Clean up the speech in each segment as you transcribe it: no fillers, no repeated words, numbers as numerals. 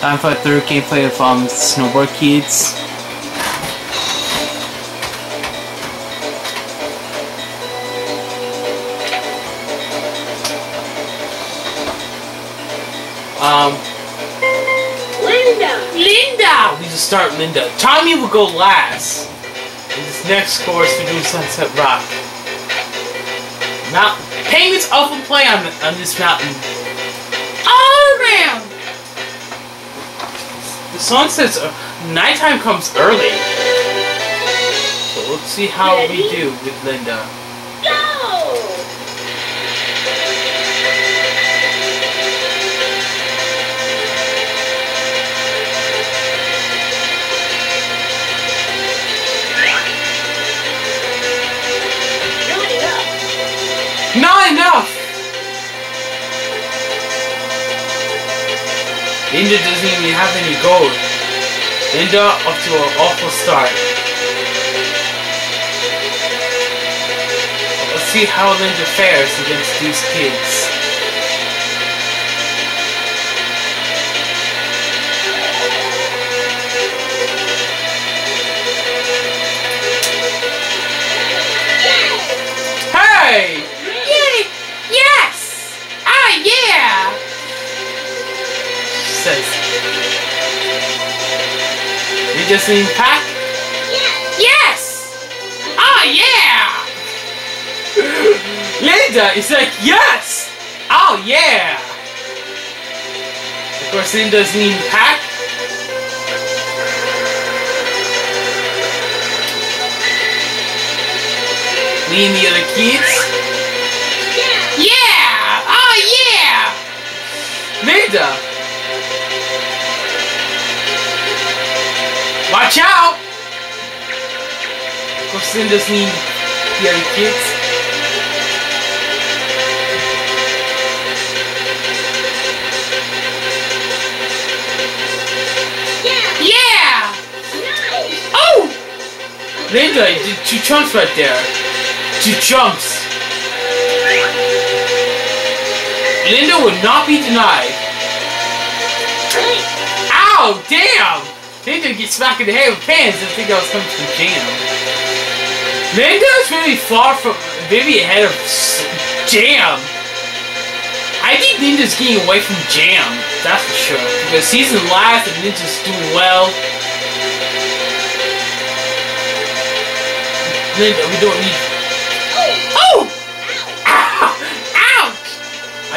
Time for a third gameplay of Snowboard Kids. Linda! We just start Linda. Tommy will go last. In this next course, we're doing Sunset Rock. Penguins often play on this mountain. All around! The sunsets, nighttime comes early. So let's see how we do with Linda. Go! Not enough! Linda doesn't even have any gold. Linda up to an awful start. Let's see how Linda fares against these kids. Hey! Yay! Yes! Ah, yeah! She says. You just need pack? Yes! Ah, yeah! Linda is like, yes! Oh, yeah! Of course, Linda doesn't need pack. Me and the other kids? Yeah! Oh yeah! Linda! Watch out! Of course, Linda's need the other kids. Yeah! Nice. Oh! Linda, you did 2 jumps right there. 2 jumps. Linda would not be denied. Ow! Damn! Linda gets smacked in the head with pans. I think that was coming from Jam. Linda's really far from, maybe ahead of Jam. I think Linda's getting away from Jam. That's for sure. Because he's in last and Linda's doing well. Linda, we don't need. Oh! Ow! Ouch!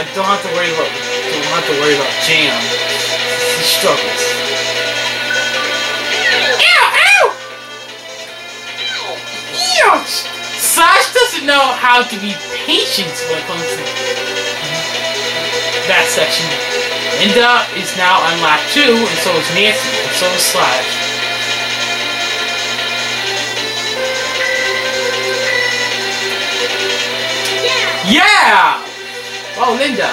I don't have to worry about Jam. He struggles. Ow! Ow! Ouch! Slash doesn't know how to be patient when it comes to that section. Linda is now on lap 2, and so is Nancy, and so is Slash. Yeah! Oh, Linda.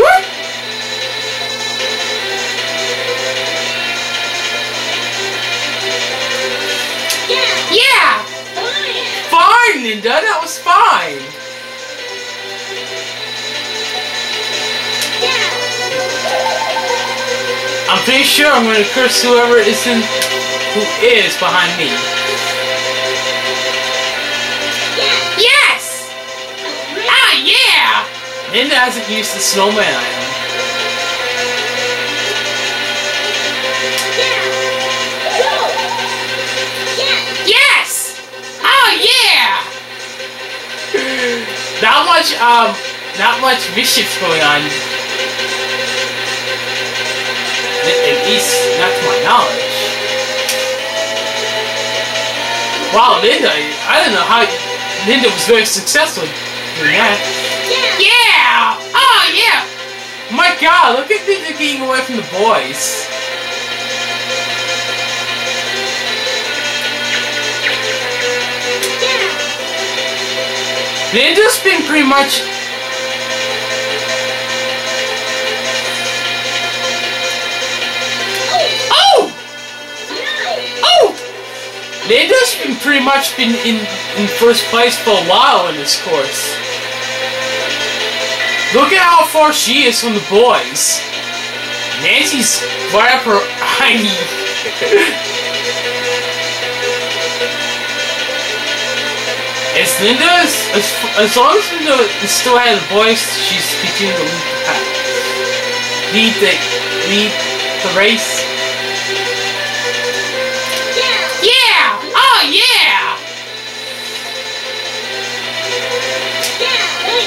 What? Yeah! Fine, Linda. That was fine. I'm pretty sure I'm going to curse who is behind me. Yes! Ah, yeah! Linda hasn't used the snowman item. Yes! Oh, yeah! Not much mischief going on. At least, not to my knowledge. Wow, Linda, I don't know how Linda was very successful doing that. Yeah! Oh, yeah! My god, look at Linda getting away from the boys. Linda's been pretty much... Linda's been pretty much in first place for a while in this course. Look at how far she is from the boys. Nancy's right up her eye. As Linda's, as long as Linda still has a voice, she's continuing to lead the pack. Lead the race. Yeah! Oh yeah!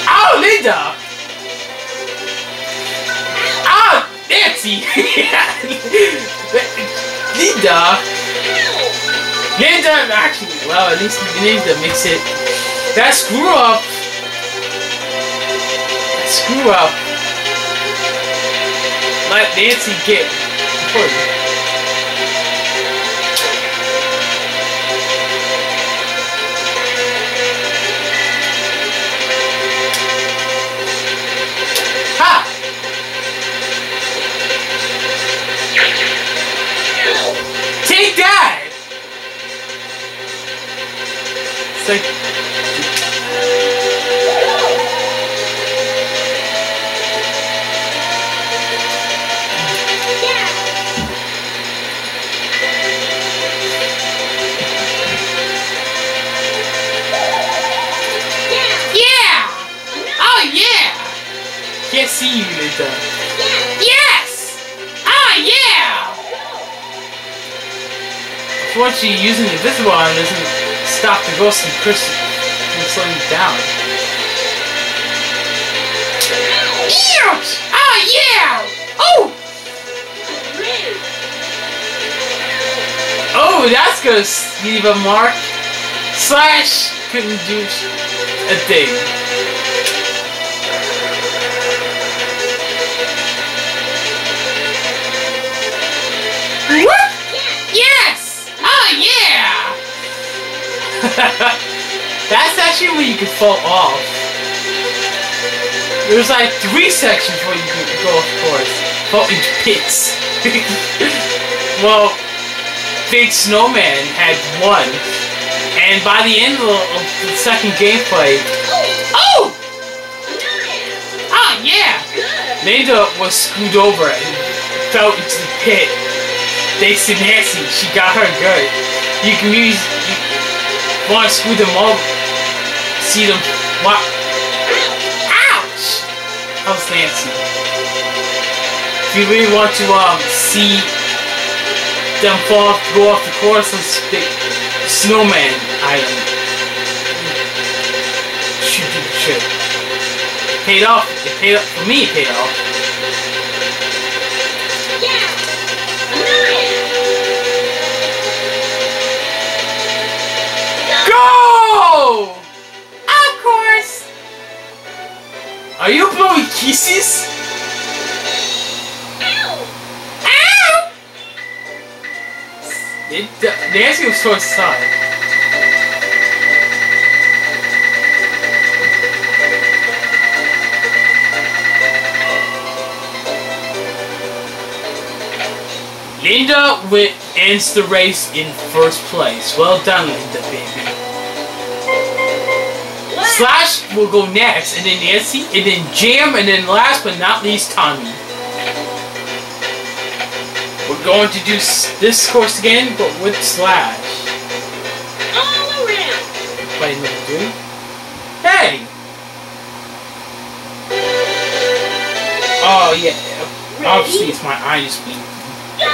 Oh, Linda! Oh, Nancy! Linda, actually, well, at least Linda makes it. That screw up. Let Nancy get important. Ha! Take that! It's like... Can't see you, Linda. Yes! Ah, yeah! Unfortunately, using the invisible arm doesn't stop the ghost and Chris from slowing you down. Ouch! Ah, yeah! Oh! Oh, that's gonna leave a mark. Slash couldn't do a thing. What? Yes! Oh yeah! That's actually where you could fall off. There's like 3 sections where you could go off course. Fall into pits. Well, Big Snowman had 1. And by the end of the second gameplay... Oh! Oh yeah! Linda was screwed over and fell into the pit. Thanks to Nancy, she got her good. You can use... You want to screw them all. See them... What? Ouch! That was Nancy. If you really want to see them go off the course, let's pick Snowman item. Shoot you the shit. Paid off. It paid off. For me, it paid off. Go! Of course! Are you blowing kisses? Ow! Ow! Nancy was so excited. Linda ends the race in first place. Well done, Linda, baby. Slash will go next, and then Nancy, and then Jam, and then last but not least, Tommy. We're going to do this course again, but with Slash. All around. Play number 3. Hey! Oh, yeah. Obviously, it's my eye speed. Go!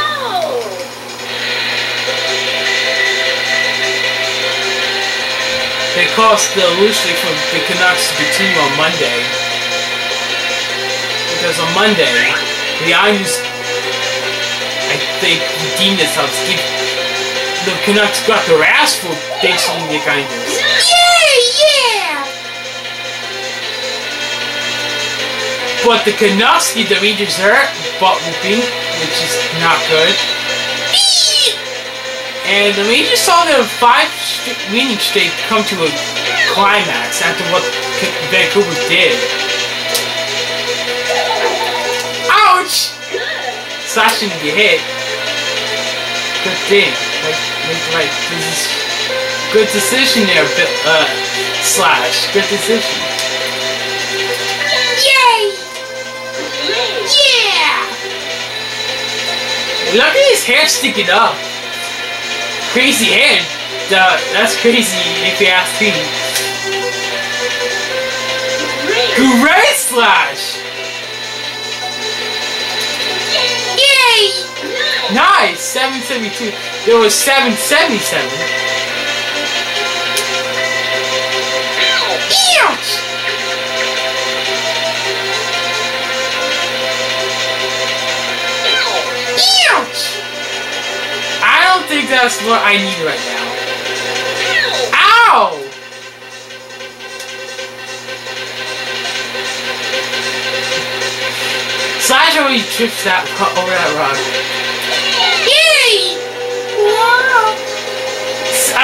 They cost the illusion for the Canucks to continue on Monday. Because on Monday, the Islanders, I think, redeemed themselves. The Canucks got their ass full thanks to the Islanders. Yeah! But the Canucks get the redessert, butt whooping, which is not good. And the Rangers saw their 5 winning streak come to a climax after what Vancouver did. Ouch! Slash didn't get hit. Good thing. Like, this is good decision there, Slash. Good decision. Yay! Yeah! Look at his hair sticking up. Crazy hair. That's crazy if you ask me. Great Slash! Yay! Nice! 772. There was 777. Ouch! Ouch! I don't think that's what I need right now. Ow! Slash already trips that over that rock. Yay! Wow!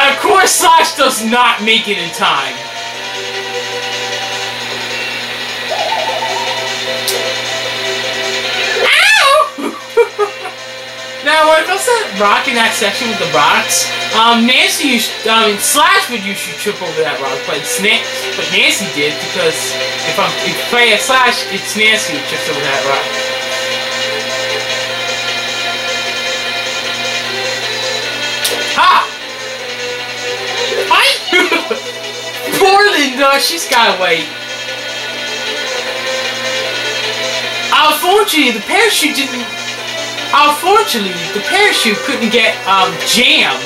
Of course, Slash does not make it in time. Now, when it comes to rock in that section with the rocks, Slash would usually trip over that rock, but Nancy did because if I play a Slash, it's Nancy who trips over that rock. Ha! Poor Linda, she's gotta wait. Unfortunately, the parachute couldn't get jammed.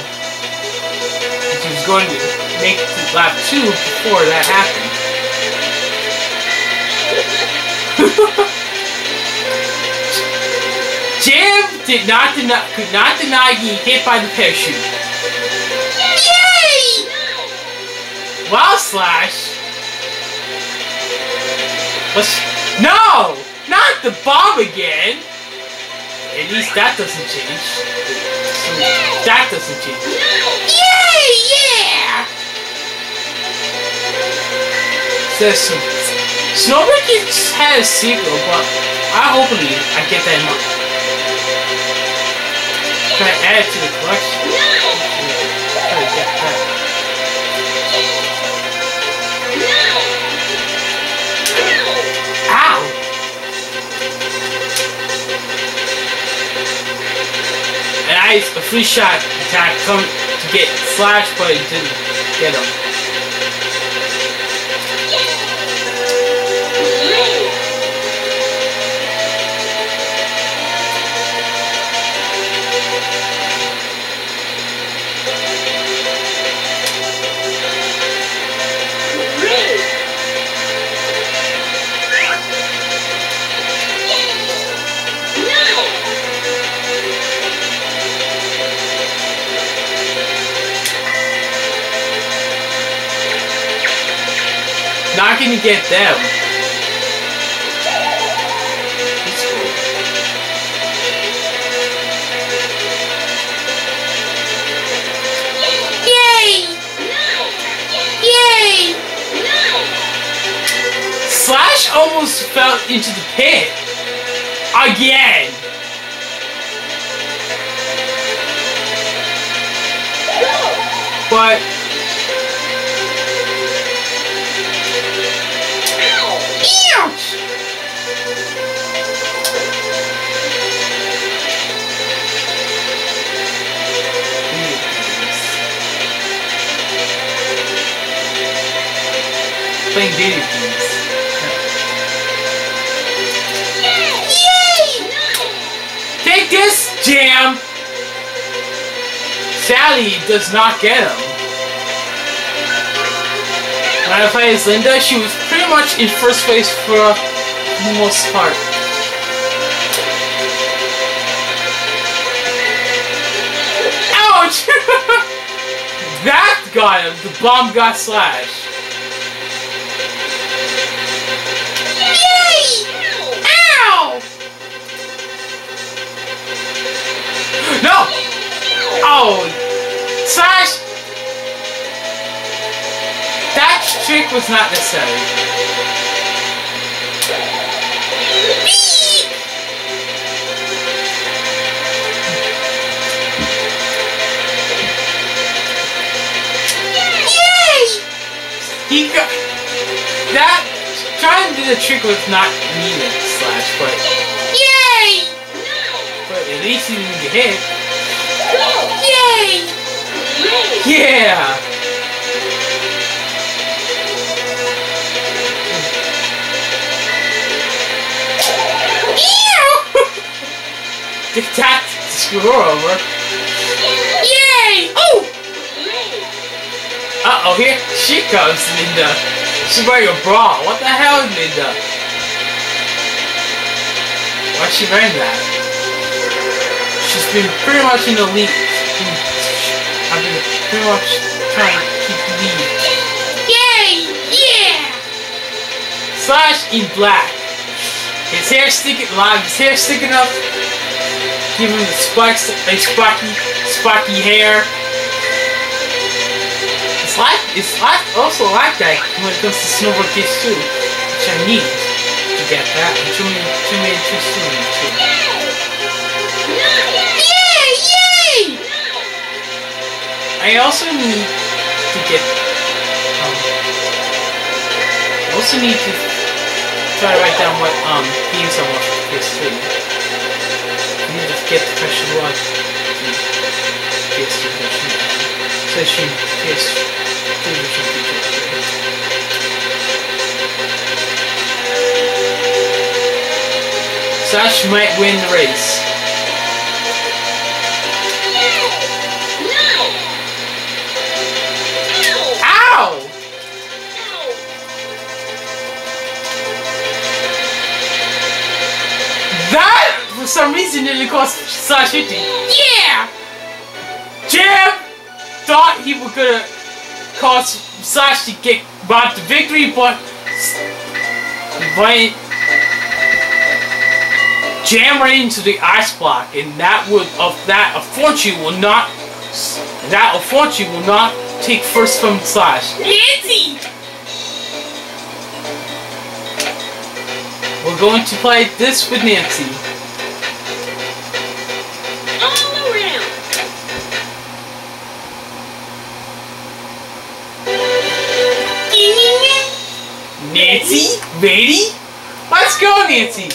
He was going to make lap 2 before that happened. Jam could not deny getting hit by the parachute. Yay! Wow, Slash. No! Not the bomb again! At least that doesn't change. So that doesn't change. Yay! Yeah! There's some... Snowboard had a sequel, but hopefully I get that in mind. Can I add it to the collection? Try to get that. Ow! And I used a free shot attack to get Slash, but it didn't get him. Not gonna get them. That's cool. Yay! Yay! Slash almost fell into the pit. Again! But... Ouch! Playing video games. Yay! Take this, Jam! Sally does not get him. When I played as Linda, she was pretty much in first place for the most part. Ouch! That got him. The bomb got Slash. Yay! Ow! No! Oh! Slash! That trick was not necessary. Yay! He got that. Trying to do the trick was not needed, Slash, but yay! But it at least he didn't get hit. Go! Yay! Yeah! That screw her over. Yay! Oh! Uh-oh, here she comes, Linda. She's wearing a bra. What the hell, Linda? Why's she wearing that? She's been pretty much in the lead. I've been pretty much trying to keep the lead. Yay! Yeah! Slash in black. His hair sticking live. His hair sticking up. Give him the spikes, spiky hair. It's also like that when it comes to Snowboard Kids too, which I need to get that. And too soon too. Yay! Yay! I also need to get. I also need to try to write down what themes I want for PS3. I need to get the pressure rod to PS3 version. Session PS3 version feature. Sash might win the race. Ow! That, for some reason, didn't cost Sash 50. Yeah! Jam thought he was gonna cause Sash to get brought the victory, but jam right into the ice block, and that unfortunately will not take first from Sash. Nancy! We're going to play this with Nancy. All around. Nancy, ready? Let's go, Nancy!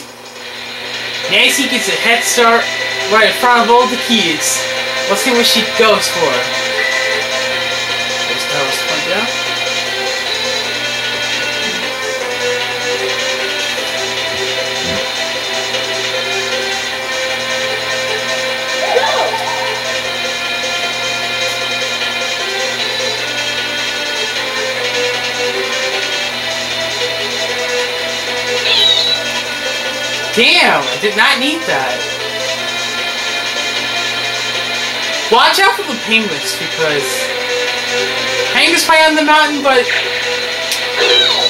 Nancy gets a head start right in front of all the kids. Let's see what she goes for. First that was fun down. Damn, I did not need that. Watch out for the penguins, because penguins fight on the mountain, but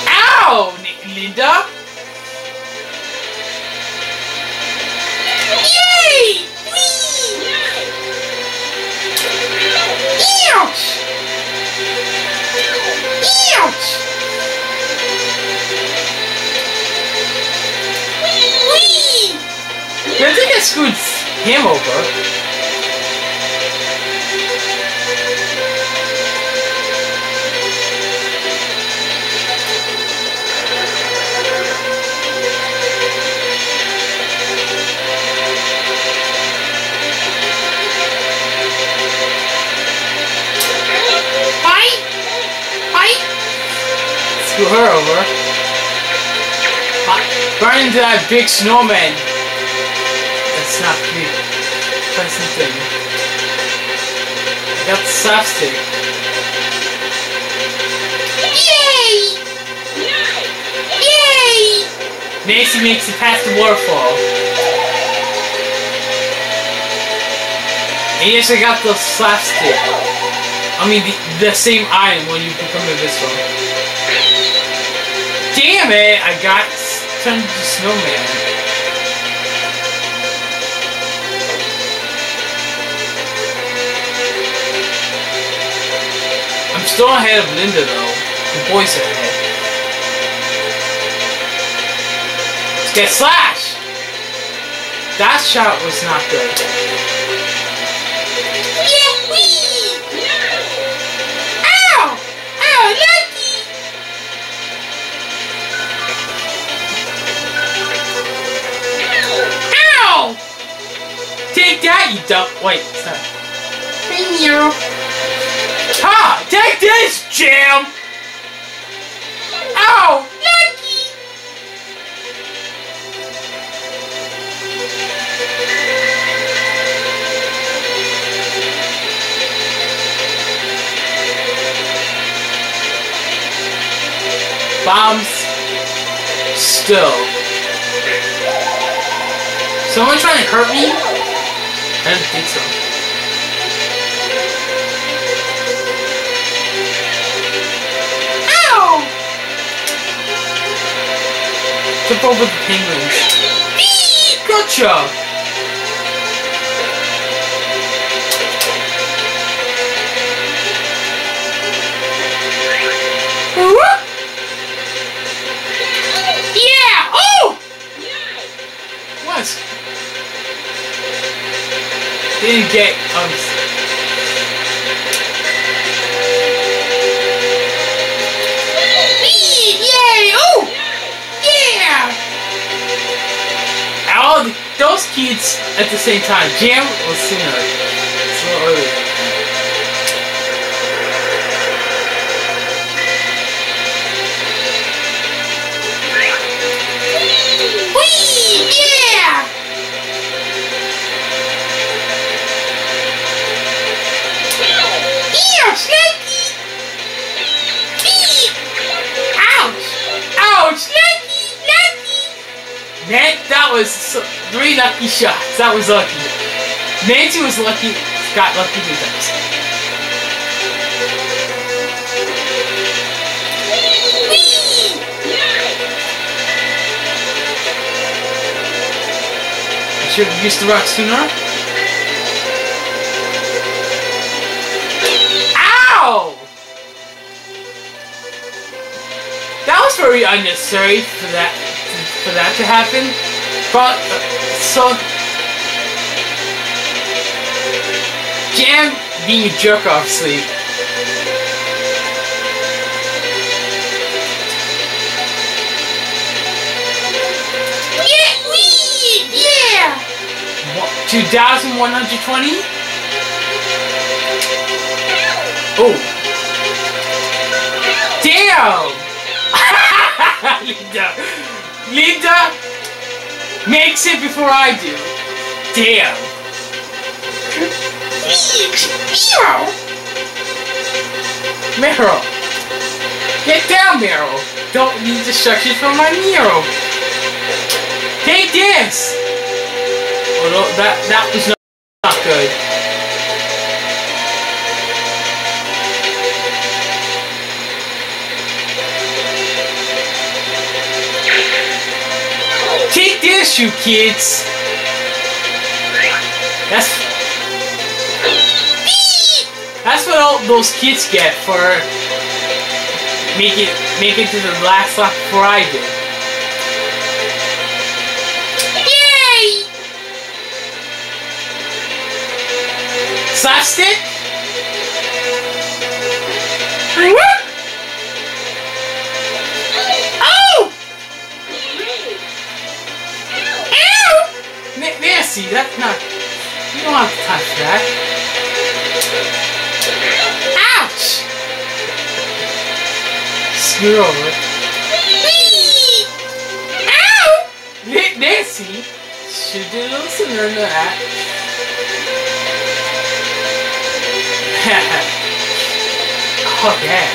ow, Linda! Yay! Whee! Ouch! Ouch! I think I screwed him over. Fight! Fight! Screw her over. Run into that big snowman. That's not cute. Pleasant thing. I got the soft stick. Yay! Yay! Nancy makes it past the waterfall. And yes, I got the soft stick. I mean, the same item when you become invisible. Damn it! I got turned into snowman. I'm still ahead of Linda though. The boys are ahead. Let's get Slash! That shot was not good. Yeah, wee! Ow! Ow, lucky! Ow! Take Take that, you dumb. Wait, stop. Ha! Take this, Jam! Ow! Lucky! Bombs. Still. Someone trying to hurt me? I don't think so. Ow! Jump over the penguins. Gotcha! Yeah! Oh! What? Didn't get yay! Oh! Yeah! All those kids at the same time. Jam was sooner. It's a little earlier. Whee! Yeah! Snakey! Ouch! Ouch! Lucky! Man, that was 3 lucky shots. That was lucky. Nancy was lucky. Got lucky 3 times. I should have used the rock sooner. That was very unnecessary for that to happen. But so Jam being a jerk, obviously. Yeah! 2,120. Oh! Damn! Linda makes it before I do. Damn. Meryl. Get down, Meryl. Don't need destruction from my Meryl. Take this. Although that was not good. Take this, you kids! That's what all those kids get for make it to the last lap before I did. Yay! Slapstick? Nancy, that's not... You don't have to touch that. Ouch! Screw over. Ow! Nancy should do a little sooner than that. Oh yeah.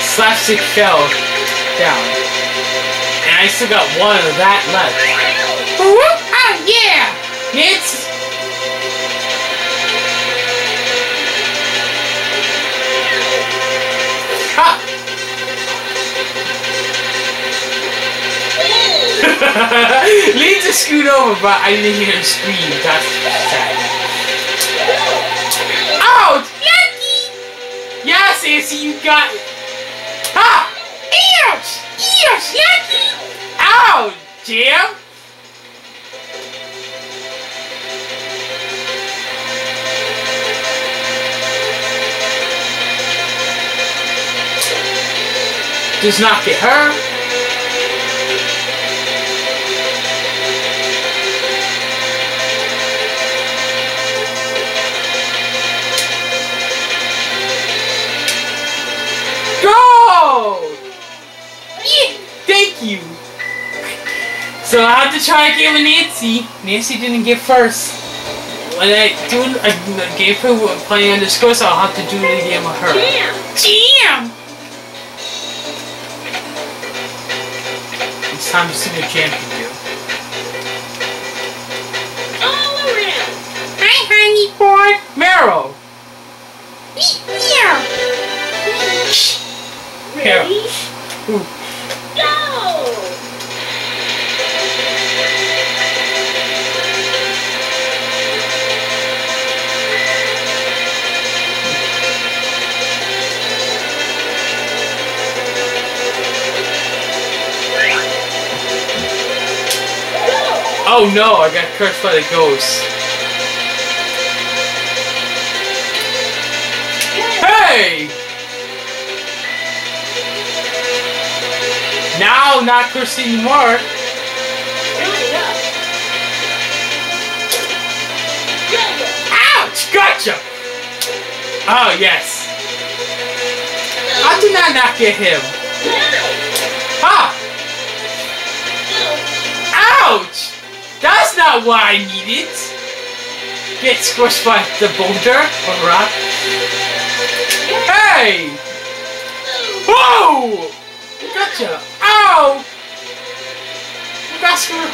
Slapstick fell down, and I still got one of that left. Oh yeah! It's... Ha! Lisa screwed over, but I didn't hear her scream. That's sad. Ouch! Lucky! Yeah, Sassy, you got it. Ha! Ouch! Ouch! Lucky! Ow! Jam! does not get her. Go! Yeah, thank you. So I have to try a game with Nancy. Nancy didn't get first. When I do a gameplay with playing on Discord, so I'll have to do it again with her. Jam! It's time to see what Jam can do. All around. Hi, honey boy. Meryl. Yeah. Ready? Ooh. Go! Oh no, I got cursed by the ghost. Hey! Now, not cursed anymore. Ouch! Gotcha! Oh, yes. How did I not get him? Ha! Ouch! That's not what I needed. Get squished by the boulder or rock. Hey! Whoa! Gotcha! Ow! That's good.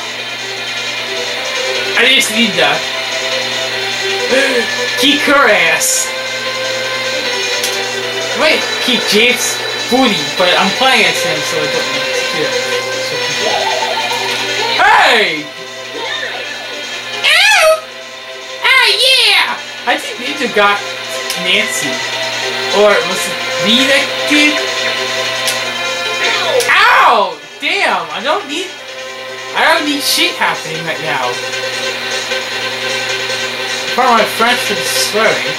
I just need that. Kick her ass. Wait, kick James' booty, but I'm playing as him, so I don't need to do it. Hey! Ow! Ah, yeah! I think Ninja got Nancy. Or was it me that did? Ow! Damn, I don't need shit happening right now. Pardon my French for swearing.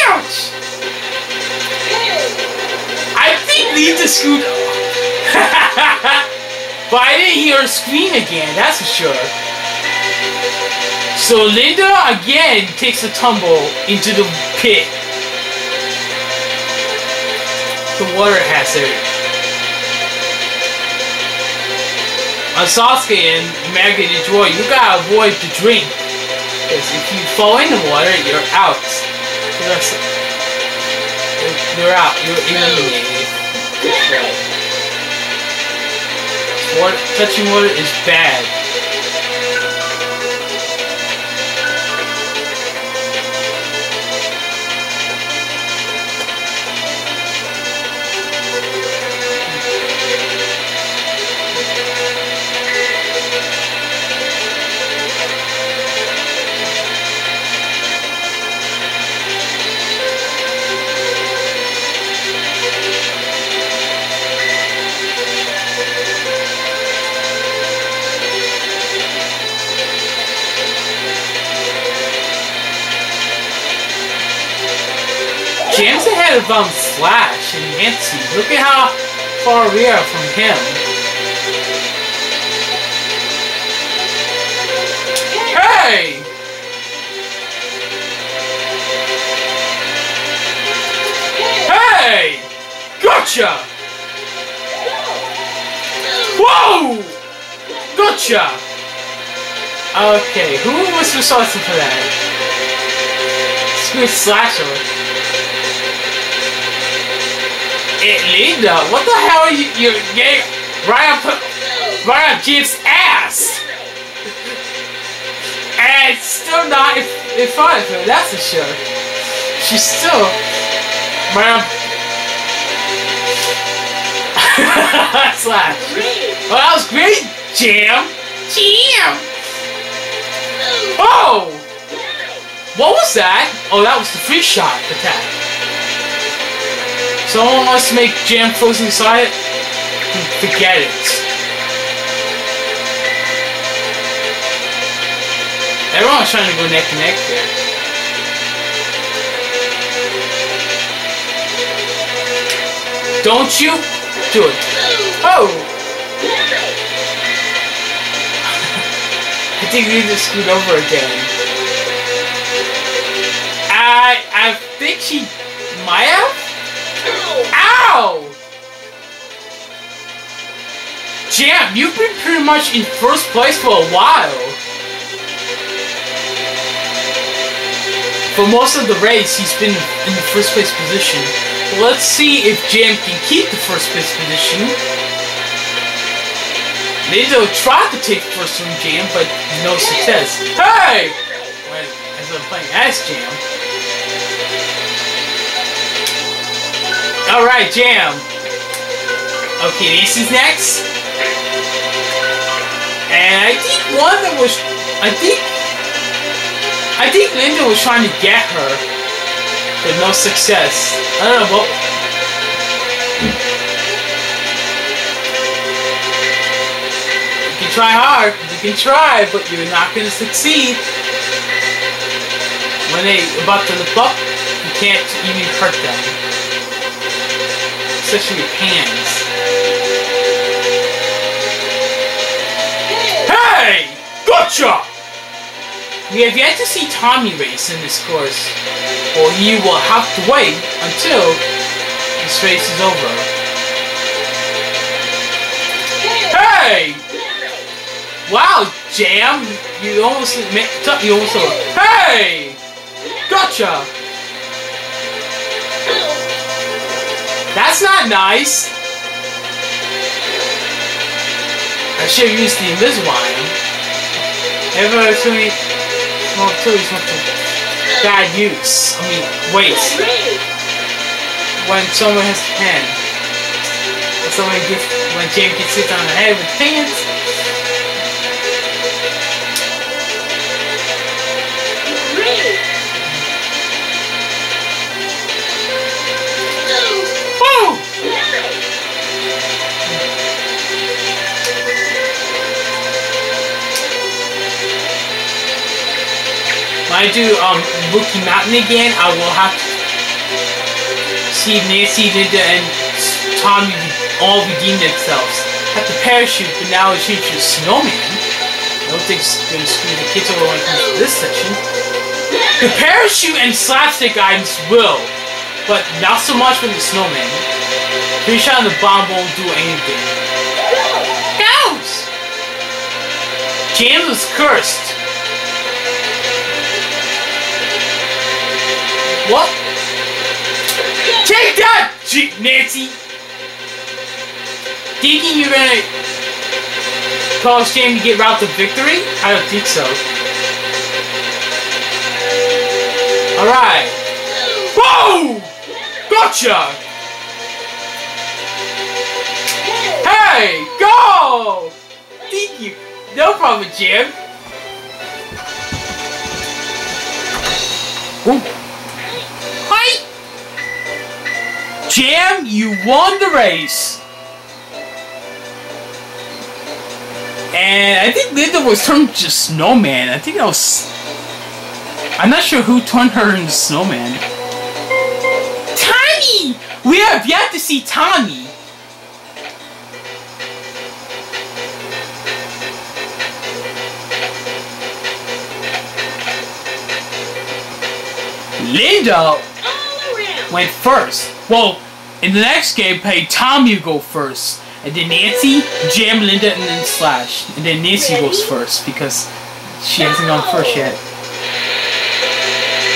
Ouch! I think Lita screwed up. But I didn't hear her scream again, that's for sure. So Linda again takes a tumble into the pit. The water hazard. On Sasuke and Mega the Droid, you gotta avoid the drink. Because if you fall in the water, you're out. You're out. You're eliminated. Water, touching water is bad. Jam's ahead of Slash and Nancy. Look at how far we are from him. Hey! Hey! Gotcha! Whoa! Gotcha! Okay, who was responsible for that? Screw Slasher. Linda, what the hell are you're getting right up Jeep's ass? And it's still not in front of her, that's for sure. She's still right up Slash. Well, that was great, Jam! Jam! Oh! What was that? Oh, that was the free shot attack. Someone wants to make Jam frozen inside it? Forget it. Everyone's trying to go neck to neck there. Don't you do it. Oh! I think we just screwed over again. I think she might have? Ow! Jam, you've been pretty much in first place for a while. For most of the race, he's been in the first place position. Let's see if Jam can keep the first place position. Linda tried to take the first from Jam, but no success. Hey! When, as I'm playing as Jam. Alright, Jam. Okay, this is next. And I think one that was... I think Linda was trying to get her, but no success. I don't know what. You can try hard. You can try, but you're not going to succeed. When they about to look up, you can't even hurt them, especially with hands. Hey! Gotcha! We have yet to see Tommy race in this course, or you will have to wait until this race is over. Hey! Wow, Jam! You almost Hey! Gotcha! That's not nice! I should have used the invisible item. Everybody told me bad use. I mean, waste. When someone has a pen. When Jam gets hit on the head with pants. Woo! When I do Rookie Mountain again, I will have to see Nancy, Linda, and Tommy all redeem themselves. Have the parachute, but now it's changed to Snowman. I don't think it's going to screw the kids over when it comes to this section. The parachute and slapstick items will, but not so much with the Snowman. Three shot on the bomb won't do anything. Goes! James was cursed. What? Take that, Nancy! Thinking you're gonna cause Jamie to get route to victory? I don't think so. Alright. Whoa! Gotcha! Hey! Go! Thank you. No problem, Jim. Ooh. Jam, you won the race! And I think Linda was turned to Snowman. I think that was... I'm not sure who turned her into Snowman. Tommy! We have yet to see Tommy! Linda went first. Well, in the next gameplay, Tommy will go first. And then Nancy, Jam, Linda, and then Slash. And then Nancy goes first because she hasn't gone first yet.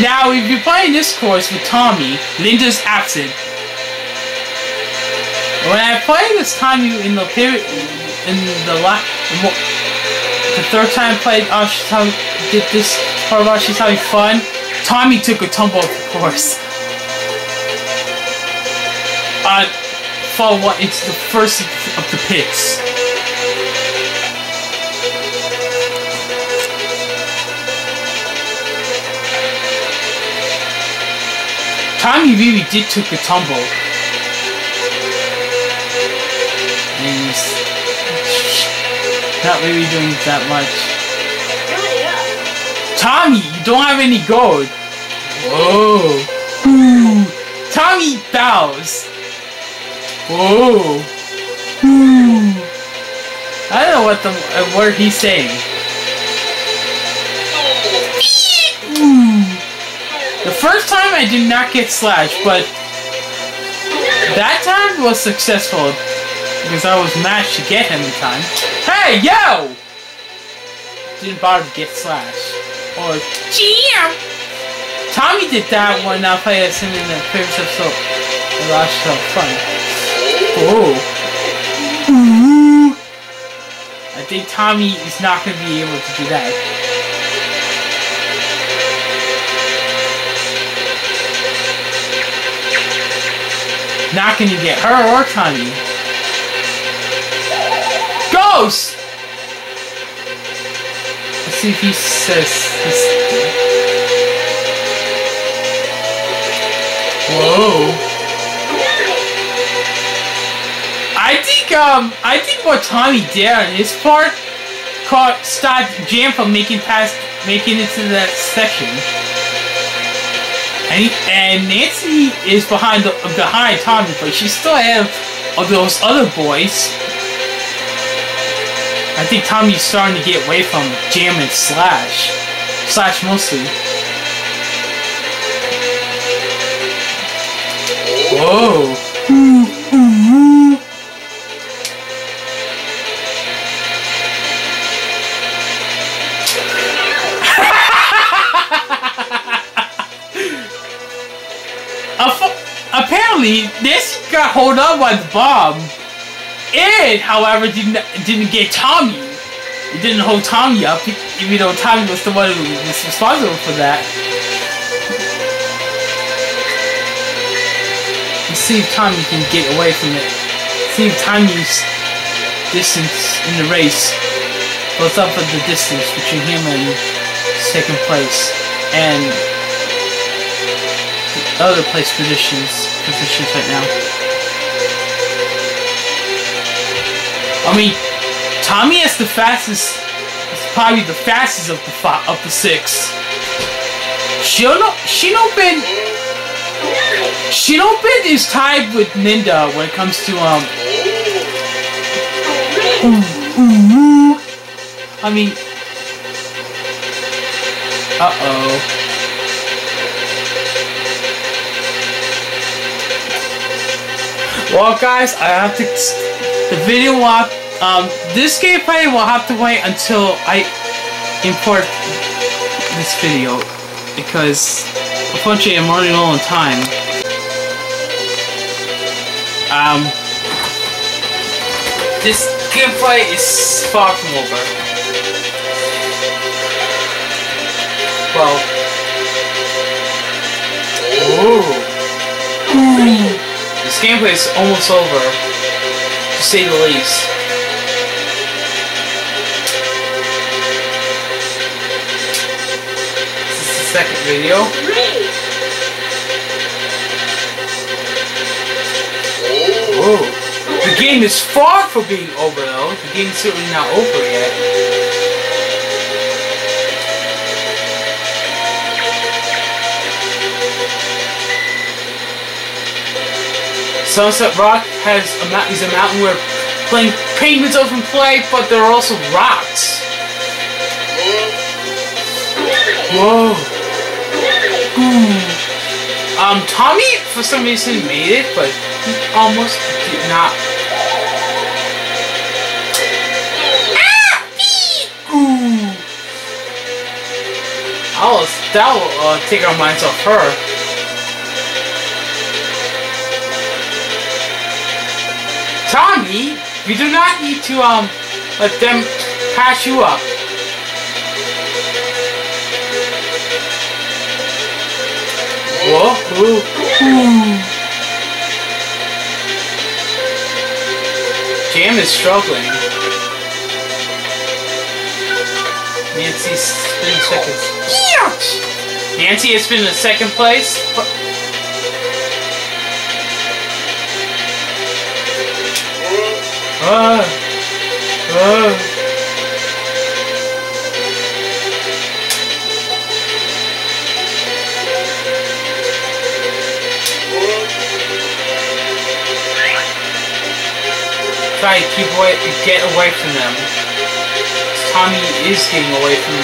Now, if you're playing this course with Tommy, Linda's absent. When I played this Tommy in the period, the third time I played, did this part about she's having fun. Tommy took a tumble off the course. It's the first of the pits. Tommy really did took a tumble. And he's not really doing that much. Tommy, you don't have any gold. Whoa. Ooh. Tommy bows. Whoa. I don't know what the word he's saying. The first time I did not get slashed, but that time was successful because I was matched to get him in time. Hey, yo! Didn't bother to get slashed. Or GM! Tommy did that when I played as him in the previous episode. The last so fun. Oh. I think Tommy is not going to be able to do that. Not going to get her or Tommy. Ghost! Let's see if he says this. Whoa. I think what Tommy did on his part stopped Jam from making it to that section. And Nancy is behind Tommy, but she still have of those other boys. I think Tommy's starting to get away from Jam and Slash mostly. Whoa. Apparently, this got hold up by the bomb. It, however, didn't get Tommy. It didn't hold Tommy up, even though Tommy was the one who was responsible for that. Let's see if Tommy can get away from it. See if Tommy's distance in the race goes up at the distance between him and second place and the other place positions right now. I mean, Tommy is the fastest. Is probably the fastest of the six. Shinobin is tied with Ninda when it comes to I mean, Well, guys, I have to. The video will. This gameplay will have to wait until I import this video because unfortunately I'm running low on time. This gameplay is far from over. Well. This gameplay is almost over, to say the least. This is the second video. Whoa. The game is far from being over though. The game is certainly not over yet. Sunset Rock is a mountain where penguins often play, but there are also rocks. Whoa. Tommy for some reason made it, but he almost did not. That will take our minds off her. Tommy, you do not need to let them pass you up. Whoa! Jam is struggling. Nancy's in second. Nancy has been in second place. Sky, get away from them. Tommy is getting away from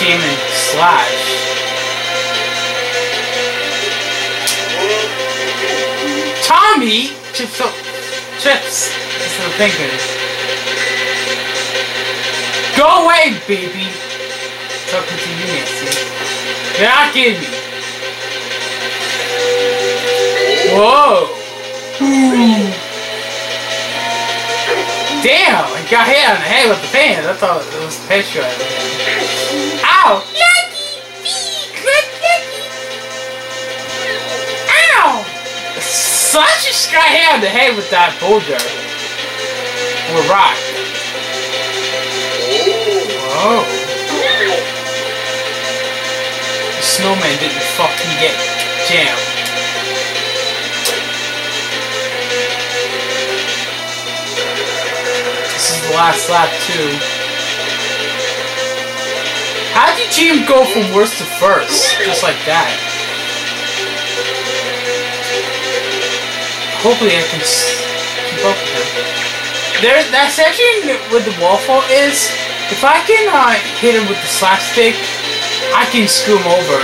Jim and Slash. Tommy! Chips. That's the thinking. Go away, baby! Talking to you, Nancy. You're not kidding me. Whoa! Damn! I got hit on the head with the pan. I thought it was the picture. Ow! Lucky! Ow! Slash just got hit on the head with that boulder. Or rock. Whoa. The snowman didn't fucking get jammed. This is the last lap too. How did Jim go from worst to first? Just like that. Hopefully I can keep up with him. There's that section with the waffle is, if I can hit him with the slapstick, I can screw him over.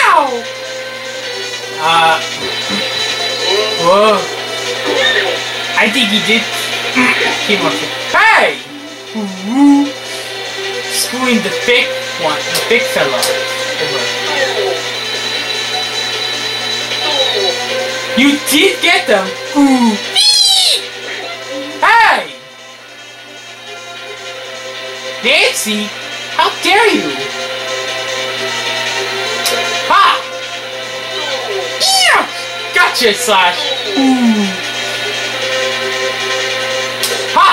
Ow! Whoa. I think he did keep up. Hey! Screwing the big one, the big fella. You did get them! Ooh. Hey! Nancy! How dare you! Ha! Yeah! Gotcha, Slash! Ooh. Ha!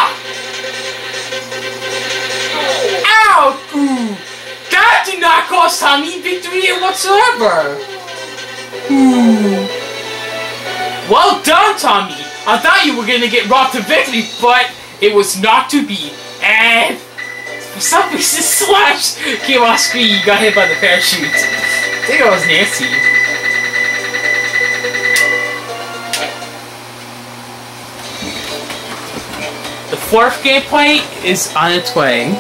Ow! Ooh. That did not cost Tommy victory whatsoever! Ooh. Well done, Tommy! I thought you were gonna get robbed to victory, but it was not to be. And for some reason, Slash came off screen. You got hit by the parachute. I think it was Nancy. The fourth gameplay is on its way.